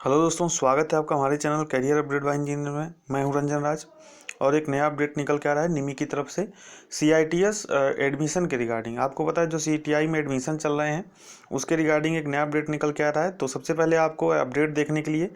Hello दोस्तों, स्वागत है आपका हमारे channel career update bye engineer में। मैं हूं रंजन राज और एक नया अपडेट निकल के आ रहा है निमी की तरफ से CITS एडमिशन के रिगार्डिंग। आपको पता है जो CTI में एडमिशन चल रहे हैं उसके रिगार्डिंग एक नया अपडेट निकल के आ रहा है। तो सबसे पहले आपको अपडेट देखने के लिए,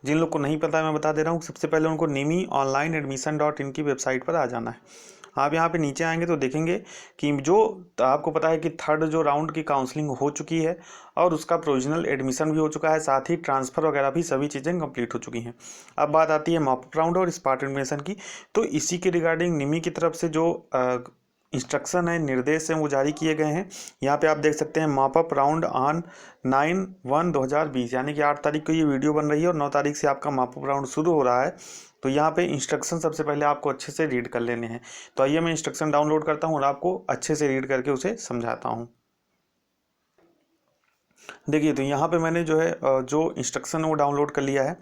जिन लोग को नहीं पता है मैं बता दे रहा हूँ, सबसे पहले उनको निमी ऑनलाइन एडमिशन .in की वेबसाइट पर आ जाना है। आप यहाँ पे नीचे आएंगे तो देखेंगे कि जो आपको पता है कि थर्ड जो राउंड की काउंसलिंग हो चुकी है और उसका प्रोविजनल एडमिशन भी हो चुका है, साथ ही ट्रांसफ़र वगैरह भी सभी चीज़ें कंप्लीट हो चुकी हैं। अब बात आती है मॉक राउंड और स्पॉट एडमिशन की। तो इसी के रिगार्डिंग निमी की तरफ से जो इंस्ट्रक्शन है, निर्देश हैं, वो जारी किए गए हैं। यहाँ पे आप देख सकते हैं मॉपअप राउंड ऑन 9/1/2020, यानी कि 8 तारीख को ये वीडियो बन रही है और 9 तारीख से आपका मॉपअप राउंड शुरू हो रहा है। तो यहाँ पे इंस्ट्रक्शन सबसे पहले आपको अच्छे से रीड कर लेने हैं। तो आइए मैं इंस्ट्रक्शन डाउनलोड करता हूँ और आपको अच्छे से रीड करके उसे समझाता हूँ। देखिए, तो यहाँ पे मैंने जो है जो इंस्ट्रक्शन है वो डाउनलोड कर लिया है।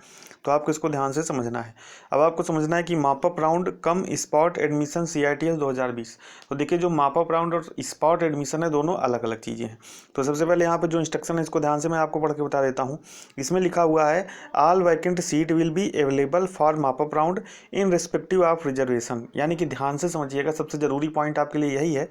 तो आपको इसको ध्यान से समझना है। अब आपको समझना है कि मॉपअप राउंड कम स्पॉट एडमिशन CITS 2020। तो देखिए, जो मॉपअप राउंड और स्पॉट एडमिशन है दोनों अलग अलग चीज़ें हैं। तो सबसे पहले यहाँ पे जो इंस्ट्रक्शन है इसको ध्यान से मैं आपको पढ़ के बता देता हूँ। इसमें लिखा हुआ है all vacant seat will be available for mop up round in respective of reservation. यानी कि ध्यान से समझिएगा, सबसे ज़रूरी पॉइंट आपके लिए यही है।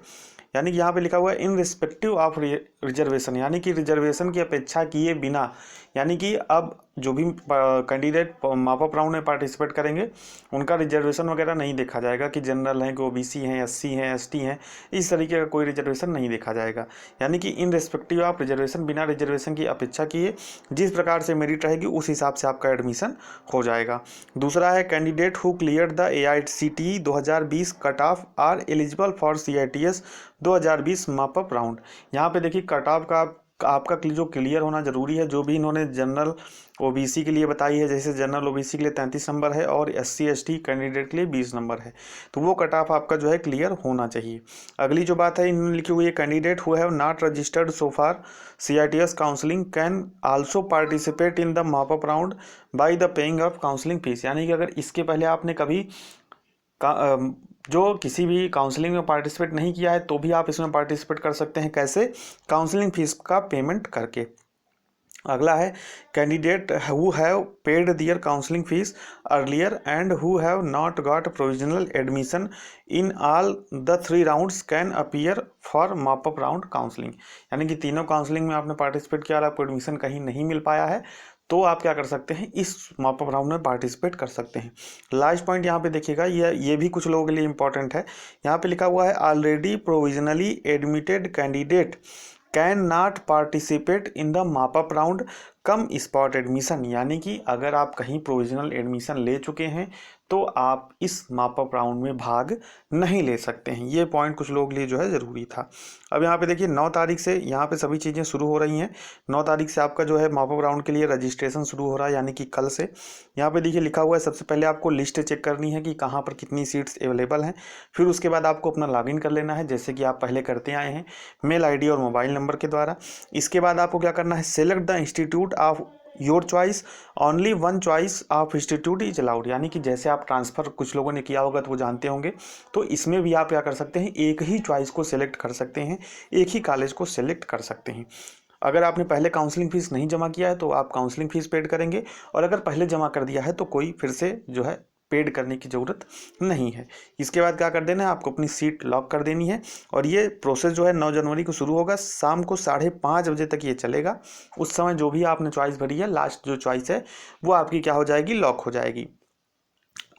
यानी कि यहाँ पे लिखा हुआ है इन रिस्पेक्टिव ऑफ रिजर्वेशन, यानी कि रिजर्वेशन की अपेक्षा किए बिना। यानी कि अब जो भी कैंडिडेट मॉपअप राउंड में पार्टिसिपेट करेंगे उनका रिजर्वेशन वगैरह नहीं देखा जाएगा कि जनरल हैं, कि OBC हैं, SC हैं, ST हैं, इस तरीके का कोई रिजर्वेशन नहीं देखा जाएगा। यानी कि इन रिस्पेक्टिव ऑफ रिजर्वेशन, बिना रिजर्वेशन की अपेक्षा किए जिस प्रकार से मेरिट रहेगी उस हिसाब से आपका एडमिशन हो जाएगा। दूसरा है candidate who clear the AICTE 2020 cut off are eligible for CITS 2020 mop up round. यहाँ पे देखिए, कट ऑफ का आपका जो क्लियर होना जरूरी है। जो भी इन्होंने जनरल OBC के लिए बताई है, जैसे जनरल OBC के लिए 33 नंबर है और SC ST कैंडिडेट के लिए 20 नंबर है, तो वो कट ऑफ आपका जो है क्लियर होना चाहिए। अगली जो बात है इन्होंने लिखी हुई है candidate who have not registered so far CITS counselling can also participate in the mop up round by the paying off counselling fees. यानी कि अगर इसके पहले आपने कभी जो किसी भी काउंसलिंग में पार्टिसिपेट नहीं किया है तो भी आप इसमें पार्टिसिपेट कर सकते हैं। कैसे? काउंसलिंग फीस का पेमेंट करके। अगला है candidate who have paid their counselling fees earlier and who have not got provisional admission in all the 3 rounds can appear for mop up round counselling. यानी कि तीनों काउंसलिंग में आपने पार्टिसिपेट किया और आपको एडमिशन कहीं नहीं मिल पाया है तो आप क्या कर सकते हैं, इस मॉपअप राउंड में पार्टिसिपेट कर सकते हैं। लास्ट पॉइंट यहाँ पे देखिएगा, ये भी कुछ लोगों के लिए इंपॉर्टेंट है। यहाँ पे लिखा हुआ है already provisionally admitted candidate can not participate in the mop up round come spot admission. यानी कि अगर आप कहीं प्रोविजनल एडमिशन ले चुके हैं तो आप इस मॉपअप राउंड में भाग नहीं ले सकते हैं। ये पॉइंट कुछ लोगों के लिए जो है ज़रूरी था। अब यहाँ पे देखिए 9 तारीख से यहाँ पे सभी चीज़ें शुरू हो रही हैं। 9 तारीख से आपका जो है मॉपअप राउंड के लिए रजिस्ट्रेशन शुरू हो रहा है, यानी कि कल से। यहाँ पे देखिए लिखा हुआ है, सबसे पहले आपको लिस्ट चेक करनी है कि कहाँ पर कितनी सीट्स अवेलेबल हैं। फिर उसके बाद आपको अपना लॉगिन कर लेना है, जैसे कि आप पहले करते आए हैं, मेल ID और मोबाइल नंबर के द्वारा। इसके बाद आपको क्या करना है, select the institute of your choice, only one choice of institute is allowed. यानी कि जैसे आप ट्रांसफ़र कुछ लोगों ने किया होगा तो वो जानते होंगे, तो इसमें भी आप क्या कर सकते हैं, एक ही चॉइस को सिलेक्ट कर सकते हैं, एक ही कॉलेज को सिलेक्ट कर सकते हैं। अगर आपने पहले काउंसलिंग फीस नहीं जमा किया है तो आप काउंसलिंग फीस पेड करेंगे, और अगर पहले जमा कर दिया है तो कोई फिर से जो है पेड करने की ज़रूरत नहीं है। इसके बाद क्या कर देना है, आपको अपनी सीट लॉक कर देनी है। और ये प्रोसेस जो है 9 जनवरी को शुरू होगा, शाम को 5:30 बजे तक ये चलेगा। उस समय जो भी आपने चॉइस भरी है, लास्ट जो चॉइस है वो आपकी क्या हो जाएगी, लॉक हो जाएगी।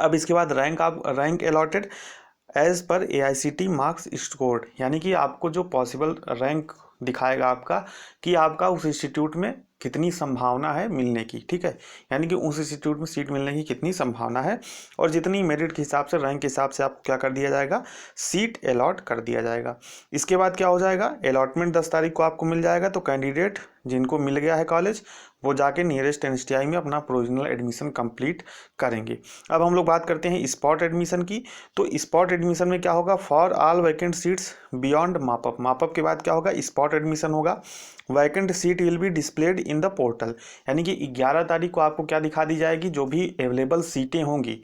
अब इसके बाद rank allotted as per AICTE marks scored. यानी कि आपको जो पॉसिबल रैंक दिखाएगा आपका कि आपका उस इंस्टीट्यूट में कितनी संभावना है मिलने की। ठीक है, यानी कि उस इंस्टीट्यूट में सीट मिलने की कितनी संभावना है, और जितनी मेरिट के हिसाब से, रैंक के हिसाब से आपको क्या कर दिया जाएगा, सीट अलॉट कर दिया जाएगा। इसके बाद क्या हो जाएगा, अलॉटमेंट 10 तारीख को आपको मिल जाएगा। तो कैंडिडेट जिनको मिल गया है कॉलेज वो जाके नियरेस्ट NSTI में अपना प्रोविजनल एडमिशन कंप्लीट करेंगे। अब हम लोग बात करते हैं स्पॉट एडमिशन की। तो स्पॉट एडमिशन में क्या होगा, for all vacant seats beyond mop up. Mop up के बाद क्या होगा, स्पॉट एडमिशन होगा। Vacant seat will be displayed in the portal. यानी कि 11 तारीख को आपको क्या दिखा दी जाएगी, जो भी अवेलेबल सीटें होंगी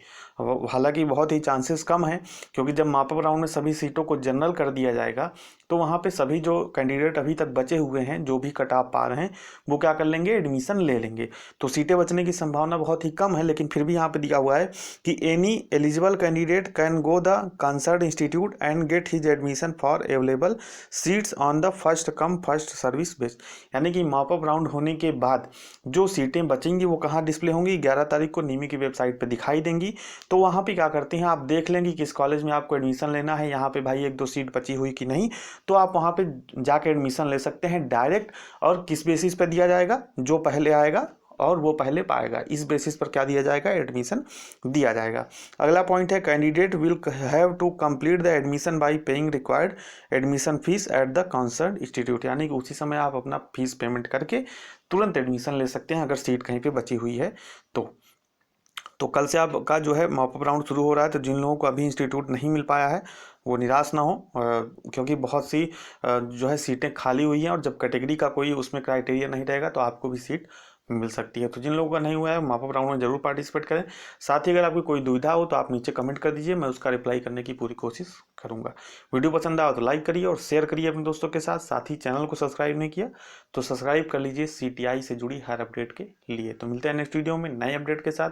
हालांकि बहुत ही चांसेस कम है, क्योंकि जब मापअप राउंड में सभी सीटों को जनरल कर दिया जाएगा तो वहाँ पे सभी जो कैंडिडेट अभी तक बचे हुए हैं, जो भी कट ऑफ पा रहे हैं, वो क्या कर लेंगे, एडमिशन ले लेंगे। तो सीटें बचने की संभावना बहुत ही कम है, लेकिन फिर भी यहाँ पे दिया हुआ है कि any eligible candidate can go the concern institute and get his admission for available seats on the first come first service base. यानी कि मॉपअप राउंड होने के बाद जो सीटें बचेंगी वो कहाँ डिस्प्ले होंगी, 11 तारीख को नीमी की वेबसाइट पर दिखाई देंगी। तो वहाँ पे क्या करते हैं, आप देख लेंगे किस कॉलेज में आपको एडमिशन लेना है, यहाँ पे भाई 1-2 सीट बची हुई कि नहीं, तो आप वहाँ पे जाके एडमिशन ले सकते हैं डायरेक्ट। और किस बेसिस पे दिया जाएगा, जो पहले आएगा और वो पहले पाएगा, इस बेसिस पर क्या दिया जाएगा, एडमिशन दिया जाएगा। अगला पॉइंट है candidate will have to complete the admission by paying required admission fees at the concern institute. यानी कि उसी समय आप अपना फीस पेमेंट करके तुरंत एडमिशन ले सकते हैं अगर सीट कहीं पे बची हुई है तो कल से आपका जो है मॉपअप राउंड शुरू हो रहा है। तो जिन लोगों को अभी इंस्टीट्यूट नहीं मिल पाया है वो निराश ना हो, क्योंकि बहुत सी जो है सीटें खाली हुई हैं, और जब कैटेगरी का कोई उसमें क्राइटेरिया नहीं रहेगा तो आपको भी सीट मिल सकती है। तो जिन लोगों का नहीं हुआ है मॉपअप राउंड में जरूर पार्टिसिपेट करें। साथ ही अगर आपकी कोई दुविधा हो तो आप नीचे कमेंट कर दीजिए, मैं उसका रिप्लाई करने की पूरी कोशिश करूंगा। वीडियो पसंद आया तो लाइक करिए और शेयर करिए अपने दोस्तों के साथ। साथ ही चैनल को सब्सक्राइब नहीं किया तो सब्सक्राइब कर लीजिए CTI से जुड़ी हर अपडेट के लिए। तो मिलते हैं नेक्स्ट वीडियो में नए अपडेट के साथ,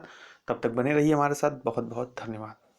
तब तक बने रहिए हमारे साथ। बहुत बहुत धन्यवाद।